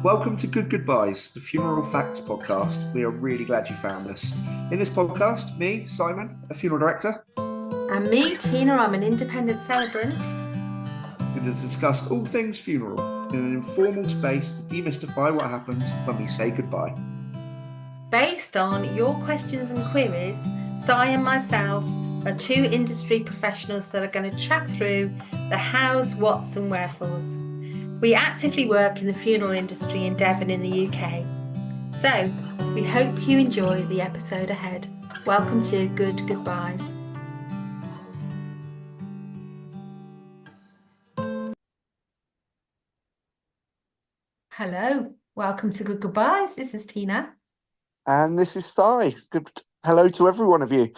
Welcome to Good Goodbyes, the funeral facts podcast. We are really glad you found us. In this podcast, me, Simon, a funeral director, And me, Tina, I'm an independent celebrant. are going to discuss all things funeral in an informal space to demystify what happens when we say goodbye. Based on your questions and queries, Si and myself are two industry professionals that are going to chat through the hows, whats, and wherefores. We actively work in the funeral industry in Devon in the UK. So, we hope you enjoy the episode ahead. Welcome to Good Goodbyes. Hello, welcome to Good Goodbyes. This is Tina. And this is Si. Good hello to every one of you.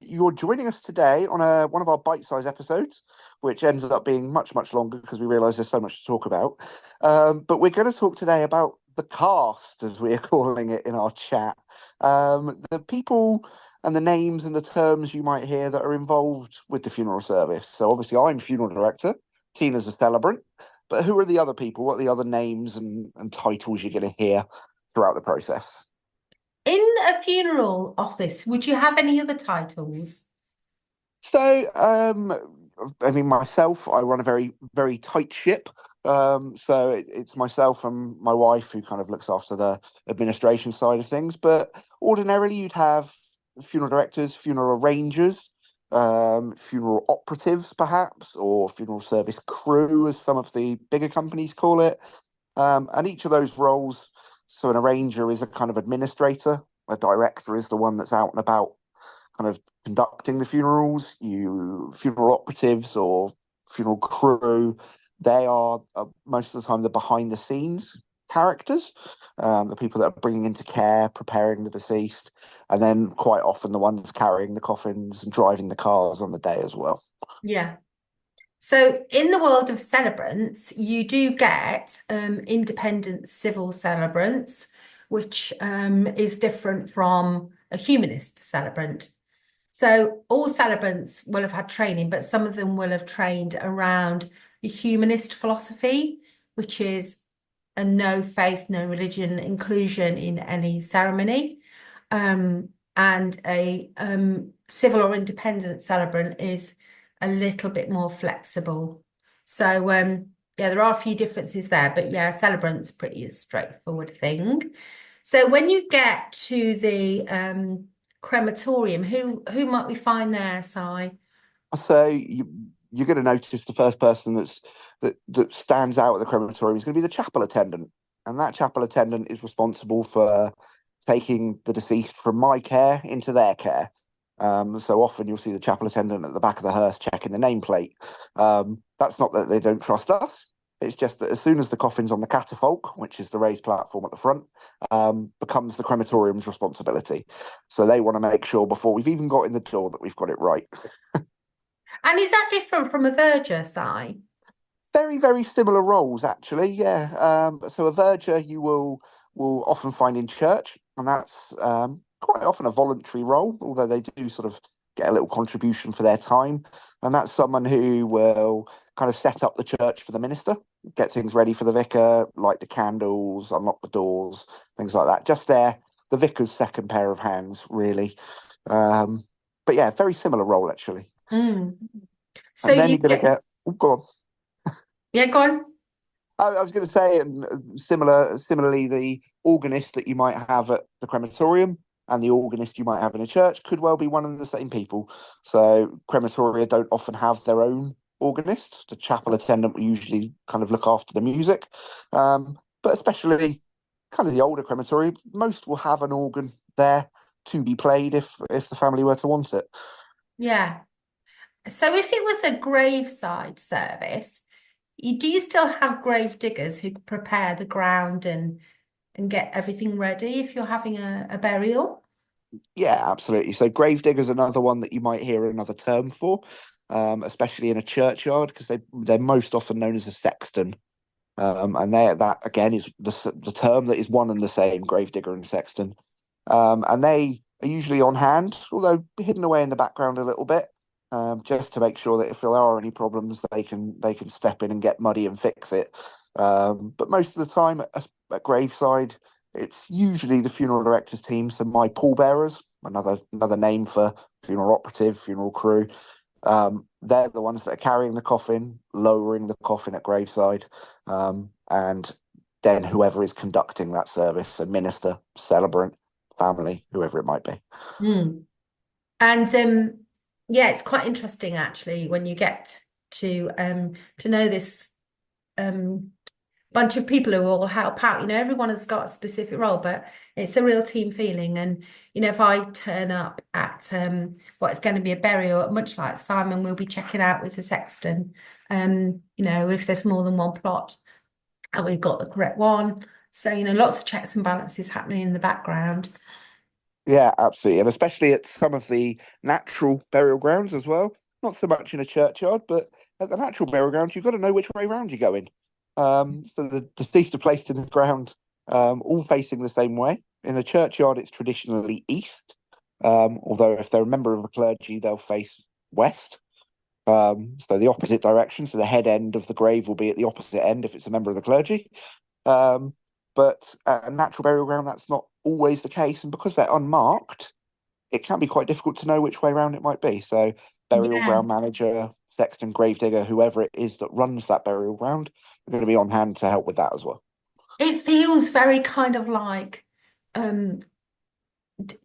You're joining us today on one of our bite-sized episodes, which ends up being much, much longer because we realise there's so much to talk about. But we're going to talk today about the cast, as we are calling it in our chat. The people and the names and the terms you might hear that are involved with the funeral service. So obviously I'm funeral director, Tina's a celebrant, but who are the other people? What are the other names and titles you're going to hear throughout the process? In a funeral office, would you have any other titles? So, I mean, myself, I run a very, very tight ship. It's myself and my wife who kind of looks after the administration side of things. But ordinarily, you'd have funeral directors, funeral arrangers, funeral operatives, perhaps, or funeral service crew, as some of the bigger companies call it. And each of those roles, so an arranger is a kind of administrator, a director is the one that's out and about kind of conducting the funerals. Funeral operatives or funeral crew, they are most of the time the behind the scenes characters, the people that are bringing into care, preparing the deceased, and then quite often the ones carrying the coffins and driving the cars on the day as well. Yeah. So in the world of celebrants, you do get independent civil celebrants, which is different from a humanist celebrant. So all celebrants will have had training, but some of them will have trained around the humanist philosophy, which is a no faith, no religion inclusion in any ceremony. And a civil or independent celebrant is a little bit more flexible. So yeah, there are a few differences there, but yeah, celebrant's pretty straightforward thing. So when you get to the crematorium, who might we find there, Si? So you're going to notice the first person that stands out at the crematorium is going to be the chapel attendant, and that chapel attendant is responsible for taking the deceased from my care into their care. So often you'll see the chapel attendant at the back of the hearse checking the nameplate. That's not that they don't trust us. It's just that as soon as the coffin's on the catafalque, which is the raised platform at the front, becomes the crematorium's responsibility. So they want to make sure before we've even got in the door that we've got it right. And is that different from a verger, Si? Very, very similar roles, actually. Yeah. So a verger you will often find in church, and that's quite often a voluntary role, although they do sort of get a little contribution for their time. And that's someone who will kind of set up the church for the minister, get things ready for the vicar, light the candles, unlock the doors, things like that. Just the vicar's second pair of hands, really. But yeah, very similar role, actually. Mm. So And then you you're going to get, get, oh, go on. yeah, go on. I was going to say, and similarly, the organist that you might have at the crematorium and the organist you might have in a church could well be one and the same people. So crematoria don't often have their own organist. The chapel attendant will usually kind of look after the music, but especially kind of the older crematoria, most will have an organ there to be played if the family were to want it. Yeah. So if it was a graveside service, do you still have grave diggers who prepare the ground and get everything ready if you're having a burial? Yeah, absolutely. So gravedigger's another one that you might hear another term for, especially in a churchyard, because they're most often known as a sexton. And that again is the term that is one and the same, gravedigger and sexton. And they are usually on hand, although hidden away in the background a little bit, just to make sure that if there are any problems, they can step in and get muddy and fix it. But most of the time at graveside, it's usually the funeral directors team. So my pallbearers, another name for funeral operative, funeral crew. They're the ones that are carrying the coffin, lowering the coffin at graveside, and then whoever is conducting that service, so minister, celebrant, family, whoever it might be. And yeah, it's quite interesting actually when you get to know this bunch of people who all help out. You know, everyone has got a specific role, but it's a real team feeling. And you know, if I turn up at what is going to be a burial, much like Simon, we'll be checking out with the sexton. You know, if there's more than one plot, and we've got the correct one. So, you know, lots of checks and balances happening in the background. Yeah, absolutely. And especially at some of the natural burial grounds as well. Not so much in a churchyard, but at the natural burial grounds, you've got to know which way round you're going. So the deceased are placed in the ground, all facing the same way. In a churchyard, it's traditionally east. Although if they're a member of the clergy, they'll face west. So the opposite direction. So the head end of the grave will be at the opposite end if it's a member of the clergy. But at a natural burial ground, that's not always the case. And because they're unmarked, it can be quite difficult to know which way round it might be. So burial Yeah. ground manager, sexton, gravedigger, whoever it is that runs that burial ground, are going to be on hand to help with that as well. It feels very kind of like, you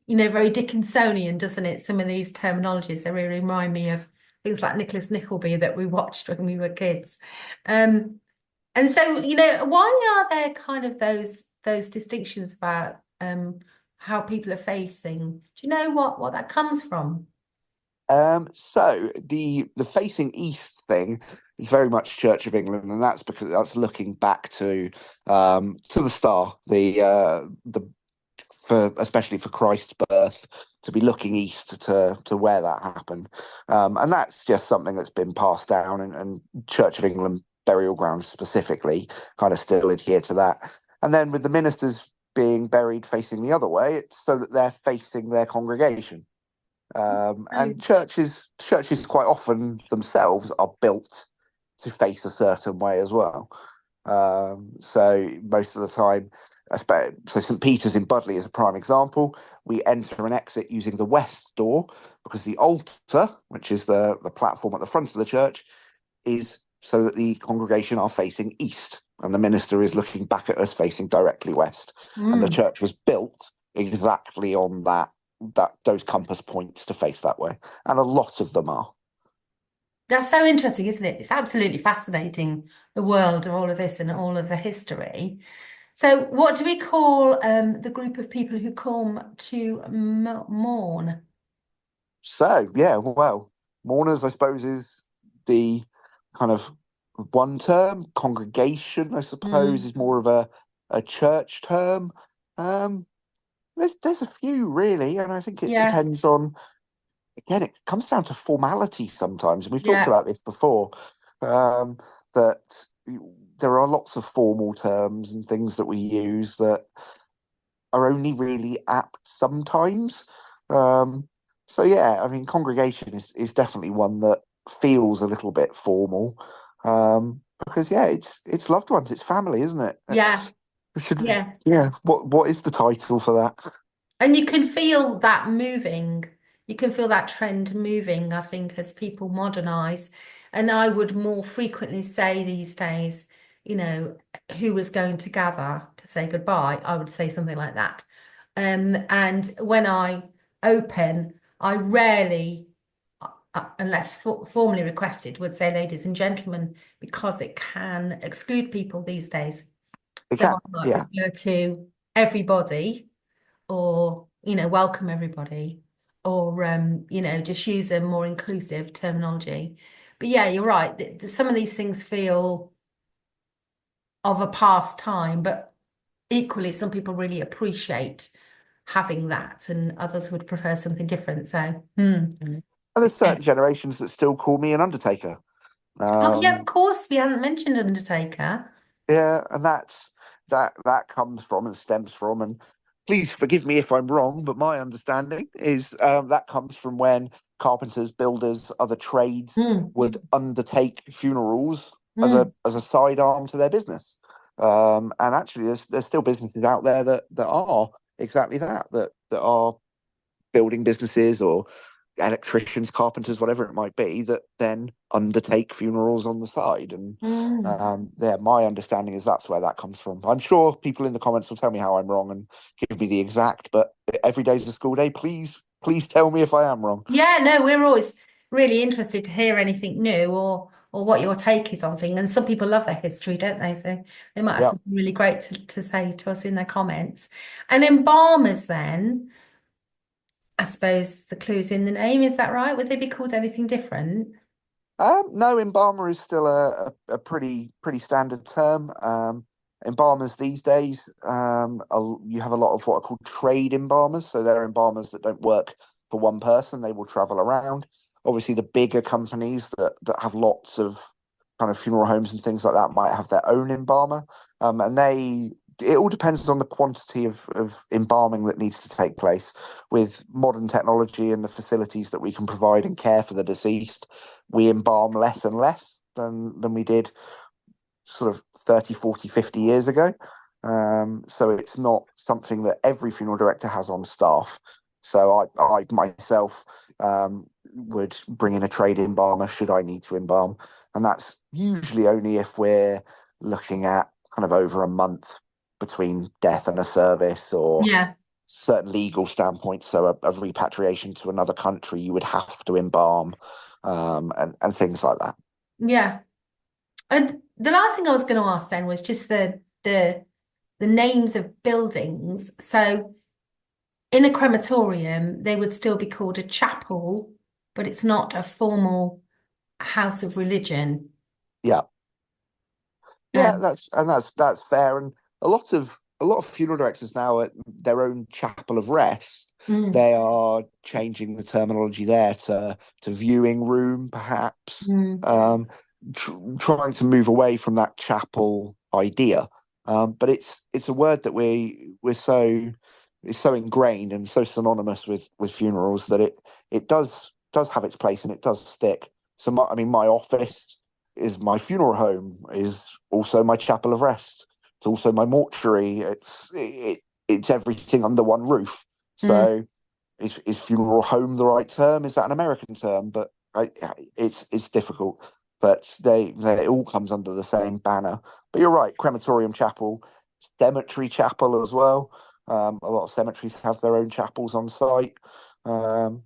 know, very Dickinsonian, doesn't it? Some of these terminologies, they really remind me of things like Nicholas Nickleby that we watched when we were kids. And so, you know, why are there kind of those distinctions about how people are facing? Do you know what that comes from? So the facing east thing is very much Church of England, and that's because that's looking back to the star, the for especially for Christ's birth, to be looking east to where that happened, and that's just something that's been passed down, and Church of England burial grounds specifically kind of still adhere to that. And then with the ministers being buried facing the other way, it's so that they're facing their congregation. And churches quite often themselves are built to face a certain way as well. So most of the time, so St. Peter's in Budley is a prime example. We enter and exit using the west door because the altar, which is the platform at the front of the church, is so that the congregation are facing east and the minister is looking back at us facing directly west. And the church was built exactly on those compass points to face that way, and a lot of them are. That's so interesting, isn't it? It's absolutely fascinating, the world of all of this and all of the history. So, what do we call the group of people who come to mourn? So yeah, well, mourners I suppose is the kind of one term. Congregation I suppose is more of a church term. There's a few really, and I think it Yeah, depends on, again, it comes down to formality sometimes, and we've talked yeah, about this before, that there are lots of formal terms and things that we use that are only really apt sometimes. So yeah, I mean, congregation is definitely one that feels a little bit formal, because yeah, it's loved ones, it's family, isn't it? yeah, yeah. Yeah. What is the title for that? And you can feel that moving. You can feel that trend moving, I think, as people modernize. And I would more frequently say these days, you know, who was going to gather to say goodbye, I would say something like that. And when I open, I rarely, unless formally requested, would say ladies and gentlemen, because it can exclude people these days. It So can, I might yeah. refer to everybody, or you know, welcome everybody, or you know, just use a more inclusive terminology. But yeah, you're right. Some of these things feel of a past time, but equally, some people really appreciate having that, and others would prefer something different. So, And there's yeah. certain generations that still call me an Undertaker. Oh yeah, of Um, course, we hadn't mentioned Undertaker. yeah, and that comes from and stems from, and please forgive me if I'm wrong, but my understanding is that comes from when carpenters, builders, other trades Mm, would undertake funerals as mm, a sidearm to their business. And actually, there's still businesses out there that are exactly that are building businesses or electricians, carpenters, whatever it might be, that then undertake funerals on the side. And yeah, my understanding is that's where that comes from. I'm sure people in the comments will tell me how I'm wrong and give me the exact, but every day's a school day. Please tell me if I am wrong. Yeah, no, we're always really interested to hear anything new or what your take is on things. And some people love their history, don't they? So they might have Yeah. something really great to say to us in their comments. And embalmers then, I suppose the clue's in the name, is that right? Would they be called anything different? No, embalmer is still a pretty standard term. Embalmers these days, you have a lot of what are called trade embalmers. So they're embalmers that don't work for one person. They will travel around. Obviously, the bigger companies that have lots of kind of funeral homes and things like that might have their own embalmer. And it all depends on the quantity of embalming that needs to take place. With modern technology and the facilities that we can provide and care for the deceased, we embalm less and less than we did sort of 30, 40, 50 years ago. So it's not something that every funeral director has on staff. So I myself would bring in a trade embalmer should I need to embalm. And that's usually only if we're looking at kind of over a month between death and a service, or Yeah, certain legal standpoints. So a repatriation to another country, you would have to embalm, and things like that. yeah. And the last thing I was going to ask then was just the names of buildings. So in a crematorium, they would still be called a chapel, but it's not a formal house of religion. Yeah. Yeah, Um, that's fair. And a lot of funeral directors now at their own chapel of rest, mm, they are changing the terminology there to viewing room, perhaps, mm, um, trying to move away from that chapel idea. But it's a word that we're so it's so ingrained and so synonymous with funerals that it does have its place and it does stick. So I mean, my office is my funeral home, is also my chapel of rest. It's also my mortuary. It's everything under one roof. mm, So is funeral home the right term? Is that an American term? But it's difficult. But it all comes under the same banner. But you're right, crematorium chapel, cemetery chapel as well. A lot of cemeteries have their own chapels on site. Um,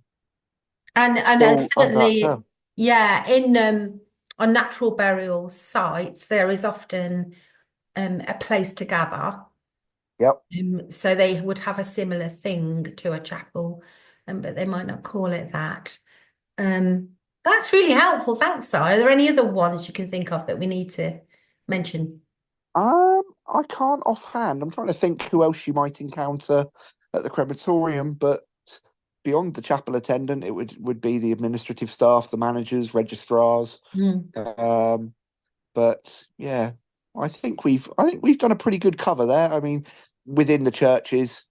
and Still under that certainly, term. yeah, in on natural burial sites, there is often a place to gather. Yep. So they would have a similar thing to a chapel, but they might not call it that. Um, that's really helpful. Thanks, Si. Are there any other ones you can think of that we need to mention? I can't offhand. I'm trying to think who else you might encounter at the crematorium, but beyond the chapel attendant, it would be the administrative staff, the managers, registrars. Mm. Um, but yeah, I think we've done a pretty good cover there. I mean, within the churches,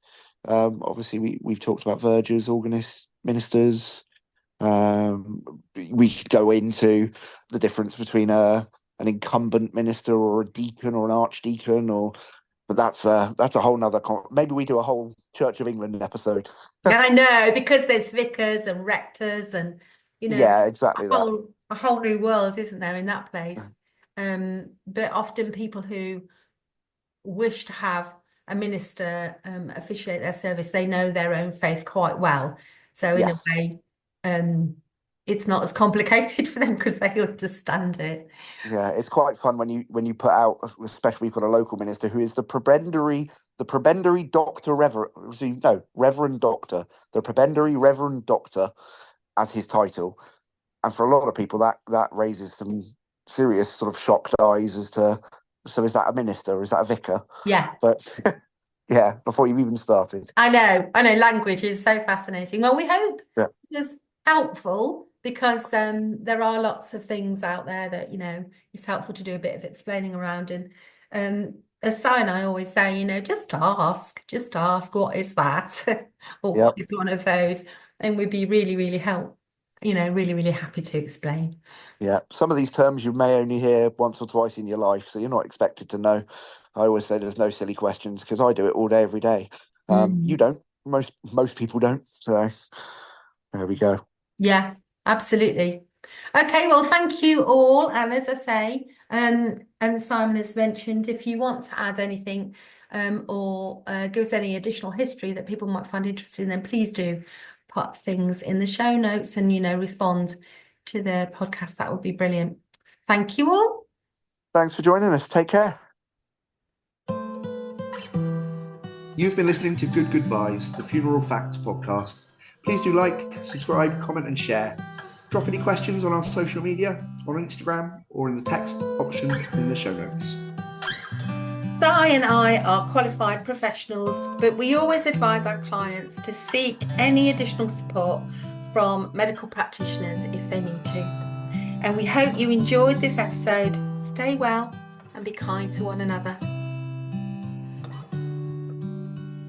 obviously we've talked about vergers, organists, ministers. Um, we could go into the difference between an incumbent minister or a deacon or an archdeacon, but that's a whole nother maybe we do a whole Church of England episode. I know, because there's vicars and rectors and Yeah, exactly that. a whole new world, isn't there, in that place? But often people who wish to have a minister officiate their service, they know their own faith quite well. So in a Yes. way, it's not as complicated for them because they understand it. Yeah, it's quite fun when you put out, especially we've got a local minister who is the prebendary doctor reverend, no, reverend doctor, the prebendary reverend doctor as his title, and for a lot of people that raises some serious sort of shocked eyes as to, so is that a minister? Is that a vicar? Yeah. But yeah, before you've even started. I know, language is so fascinating. Well, we hope Yeah. it was helpful because there are lots of things out there that, it's helpful to do a bit of explaining around. And as Si and I always say, just ask, what is that? Or what Yep. is one of those? And we'd be really, really really, really happy to explain. Yeah, some of these terms you may only hear once or twice in your life, so you're not expected to know. I always say there's no silly questions because I do it all day, every day. You don't. Most people don't. So there we go. Yeah, absolutely. Okay, well, thank you all. And as I say, and Simon has mentioned, if you want to add anything or give us any additional history that people might find interesting, then please do put things in the show notes and, respond to the podcast. That would be brilliant. Thank you all. Thanks for joining us. Take care. You've been listening to Good Goobyes, the Funeral Facts podcast. Please do like, subscribe, comment and share. Drop any questions on our social media, on Instagram, or in the text option in the show notes. Si and I are qualified professionals, but we always advise our clients to seek any additional support from medical practitioners if they need to. And we hope you enjoyed this episode. Stay well and be kind to one another.